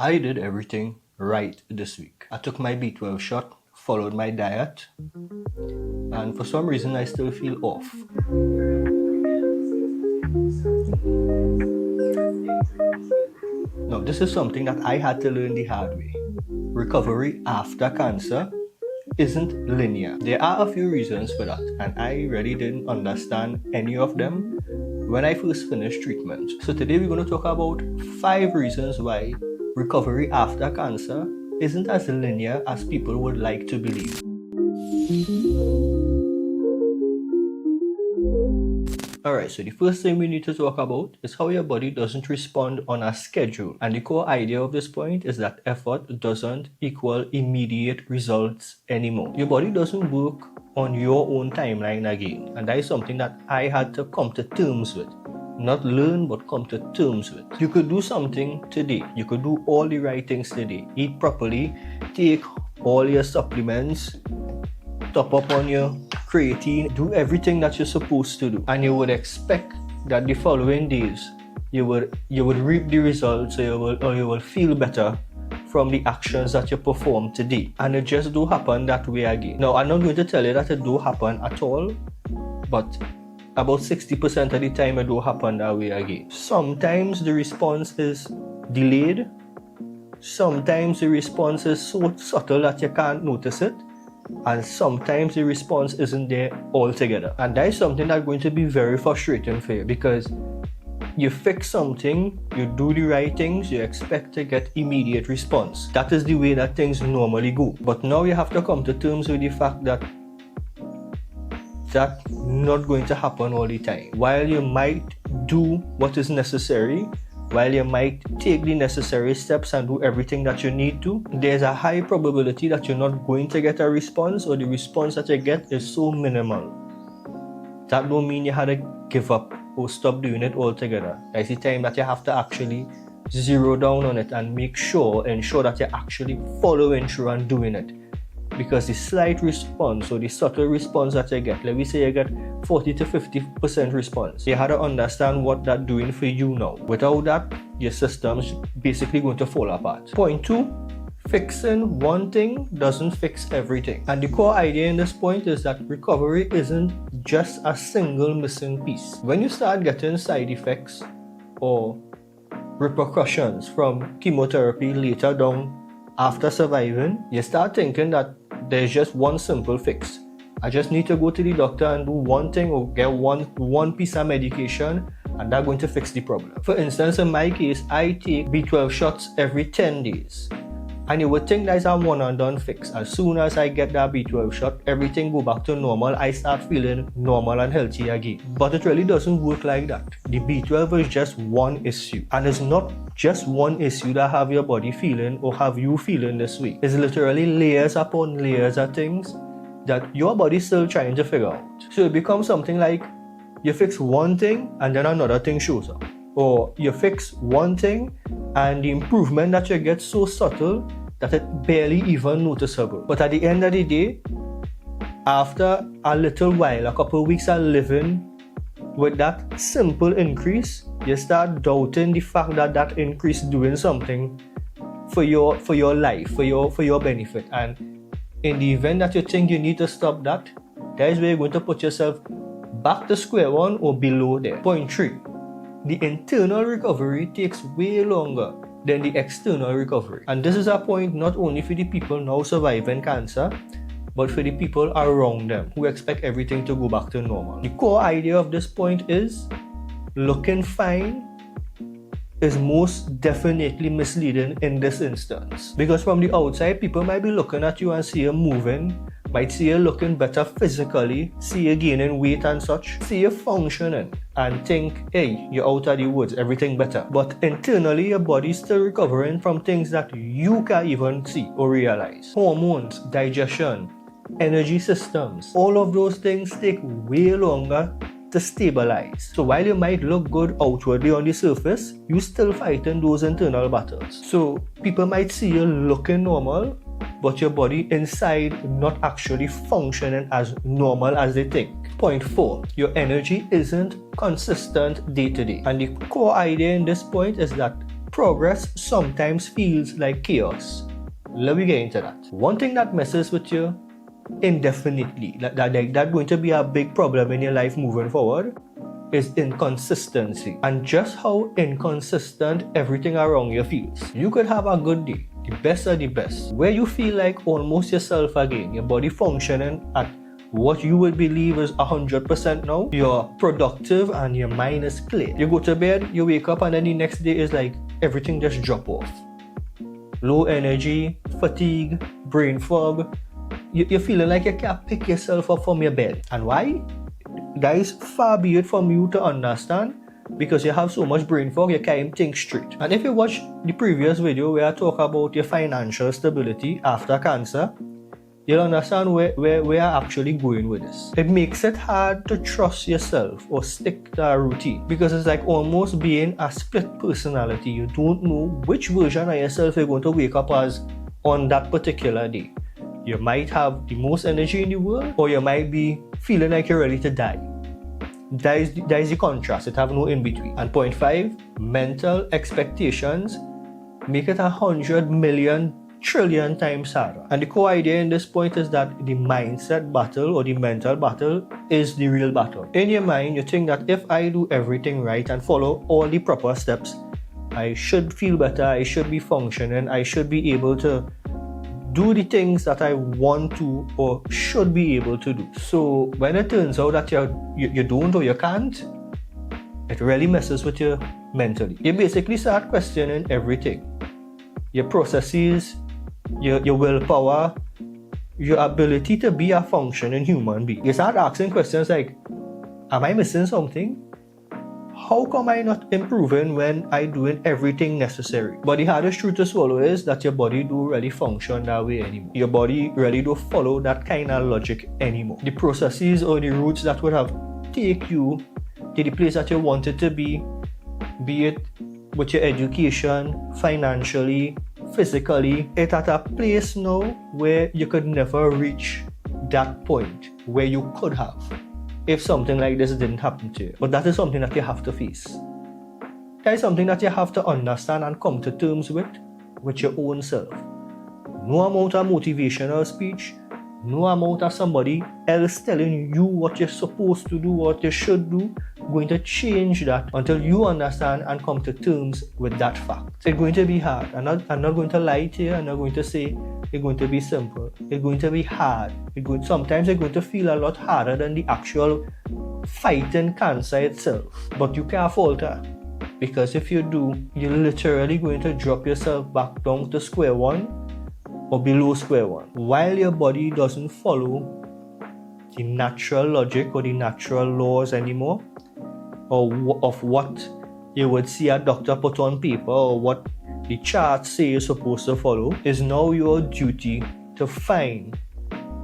I did everything right this week. I took my B12 shot, followed my diet, and for some reason I still feel off. Now, this is something that I had to learn the hard way. Recovery after cancer isn't linear. There are a few reasons for that, and I really didn't understand any of them when I first finished treatment. So today we're going to talk about 5 reasons why recovery after cancer isn't as linear as people would like to believe. Alright, so the first thing we need to talk about is how your body doesn't respond on a schedule. And the core idea of this point is that effort doesn't equal immediate results anymore. Your body doesn't work on your own timeline again. And that is something that I had to come to terms with. Not learn, but come to terms with. You could do something today. You could do all the right things today. Eat properly, take all your supplements, top up on your creatine, do everything that you're supposed to do, and you would expect that the following days you would reap the results, or you will feel better from the actions that you perform today. And it just do happen that way again. Now, I'm not going to tell you that it do happen at all, but about 60% of the time it do happen that way again. Sometimes the response is delayed. Sometimes the response is so subtle that you can't notice it. And sometimes the response isn't there altogether. And that is something that's going to be very frustrating for you, because you fix something, you do the right things, you expect to get immediate response. That is the way that things normally go. But now you have to come to terms with the fact that that's not going to happen all the time. While you might do what is necessary, while you might take the necessary steps and do everything that you need to, there's a high probability that you're not going to get a response, or the response that you get is so minimal. That don't mean you had to give up or stop doing it altogether. That's the time that you have to actually zero down on it and ensure that you're actually following through and doing it. Because the slight response or the subtle response that you get, let me say you get 40 to 50% response, you have to understand what that's doing for you now. Without that, your system's basically going to fall apart. Point 2, fixing one thing doesn't fix everything. And the core idea in this point is that recovery isn't just a single missing piece. When you start getting side effects or repercussions from chemotherapy later down after surviving, you start thinking that there's just one simple fix. I just need to go to the doctor and do one thing, or get one piece of medication, and that's going to fix the problem. For instance, in my case, I take B12 shots every 10 days. And you would think that's a one and done fix. As soon as I get that B12 shot, everything go back to normal. I start feeling normal and healthy again. But it really doesn't work like that. The B12 is just one issue. And it's not just one issue that have your body feeling or have you feeling this way. It's literally layers upon layers of things that your body's still trying to figure out. So it becomes something like you fix one thing and then another thing shows up. Or you fix one thing and the improvement that you get so subtle that it barely even noticeable. But at the end of the day, after a little while, a couple of weeks of living with that simple increase, you start doubting the fact that that increase doing something for your life, for your benefit. And in the event that you think you need to stop that, that is where you're going to put yourself back to square one or below there. Point 3, the internal recovery takes way longer than the external recovery. And this is a point not only for the people now surviving cancer, but for the people around them who expect everything to go back to normal. The core idea of this point is looking fine is most definitely misleading in this instance. Because from the outside, people might be looking at you and see you moving, might see you looking better physically, see you gaining weight and such, see you functioning, and think, hey, you're out of the woods, everything better. But internally, your body's still recovering from things that you can't even see or realize. Hormones, digestion, energy systems, all of those things take way longer to stabilize. So while you might look good outwardly on the surface, you're still fighting those internal battles. So people might see you looking normal, but your body inside not actually functioning as normal as they think. Point 4, your energy isn't consistent day to day. And the core idea in this point is that progress sometimes feels like chaos. Let me get into that. One thing that messes with you indefinitely, that's going to be a big problem in your life moving forward, is inconsistency, and just how inconsistent everything around you feels. You could have a good day, the best of the best, where you feel like almost yourself again, your body functioning at what you would believe is 100% now. You're productive and your mind is clear. You go to bed, you wake up, and then the next day is like everything just drop off. Low energy, fatigue, brain fog. You're feeling like you can't pick yourself up from your bed. And why? That is far be it from you to understand, because you have so much brain fog, you can't even think straight. And if you watch the previous video where I talk about your financial stability after cancer, you'll understand where we're actually going with this. It makes it hard to trust yourself or stick to a routine, because it's like almost being a split personality. You don't know which version of yourself you're going to wake up as on that particular day. You might have the most energy in the world, or you might be feeling like you're ready to die. That is the contrast. It have no in between. And point 5, mental expectations make it 100 million trillion times harder. And the core idea in this point is that the mindset battle or the mental battle is the real battle. In your mind, you think that if I do everything right and follow all the proper steps, I should feel better, I should be functioning, I should be able to do the things that I want to or should be able to do. So when it turns out that you don't or you can't, it really messes with you mentally. You basically start questioning everything. Your processes, your willpower, your ability to be a functioning human being. You start asking questions like, am I missing something? How come I not improving when I doing everything necessary? But the hardest truth to swallow is that your body don't really function that way anymore. Your body really don't follow that kind of logic anymore. The processes or the routes that would have take you to the place that you wanted to be it with your education, financially, physically, it's at a place now where you could never reach that point where you could have if something like this didn't happen to you. But that is something that you have to face. That is something that you have to understand and come to terms with your own self. No amount of motivational speech, no amount of somebody else telling you what you're supposed to do, what you should do, going to change that until you understand and come to terms with that fact. It's going to be hard. I'm not going to lie to you. I'm not going to say it's going to be simple. It's going to be hard. Sometimes it's going to feel a lot harder than the actual fighting cancer itself. But you can't falter, because if you do, you're literally going to drop yourself back down to square one or below square one. While your body doesn't follow the natural logic or the natural laws anymore, or of what you would see a doctor put on paper, or what the charts say you're supposed to follow, is now your duty to find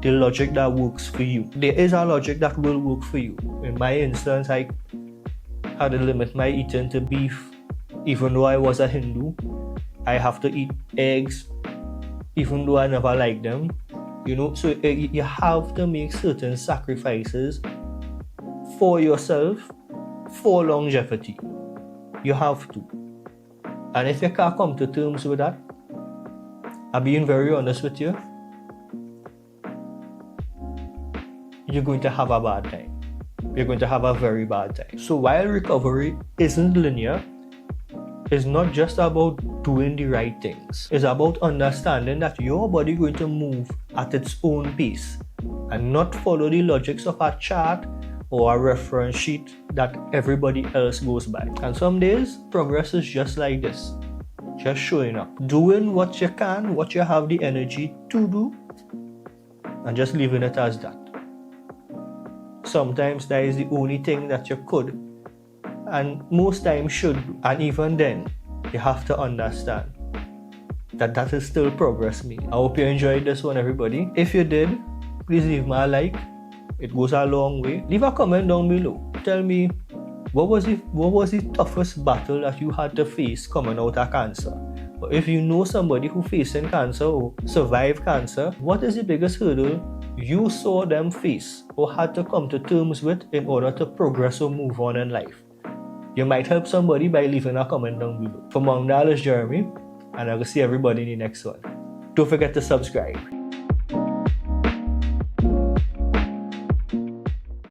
the logic that works for you. There is a logic that will work for you. In my instance, I had to limit my eating to beef. Even though I was a Hindu, I have to eat eggs, even though I never liked them. So you have to make certain sacrifices for yourself, for longevity. You have to. And if you can't come to terms with that, I'm being very honest with you, you're going to have a bad time. You're going to have a very bad time. So while recovery isn't linear, it's not just about doing the right things. It's about understanding that your body is going to move at its own pace and not follow the logics of a chart or a reference sheet that everybody else goes by. And some days, progress is just like this. Just showing up. Doing what you can, what you have the energy to do, and just leaving it as that. Sometimes that is the only thing that you could, and most times should do. And even then, you have to understand that is still progress meaning. I hope you enjoyed this one, everybody. If you did, please leave me a like. It goes a long way. Leave a comment down below. Tell me, what was the toughest battle that you had to face coming out of cancer? Or if you know somebody who facing cancer or survived cancer, what is the biggest hurdle you saw them face or had to come to terms with in order to progress or move on in life? You might help somebody by leaving a comment down below. For Mongdal is Jeremy, and I will see everybody in the next one. Don't forget to subscribe.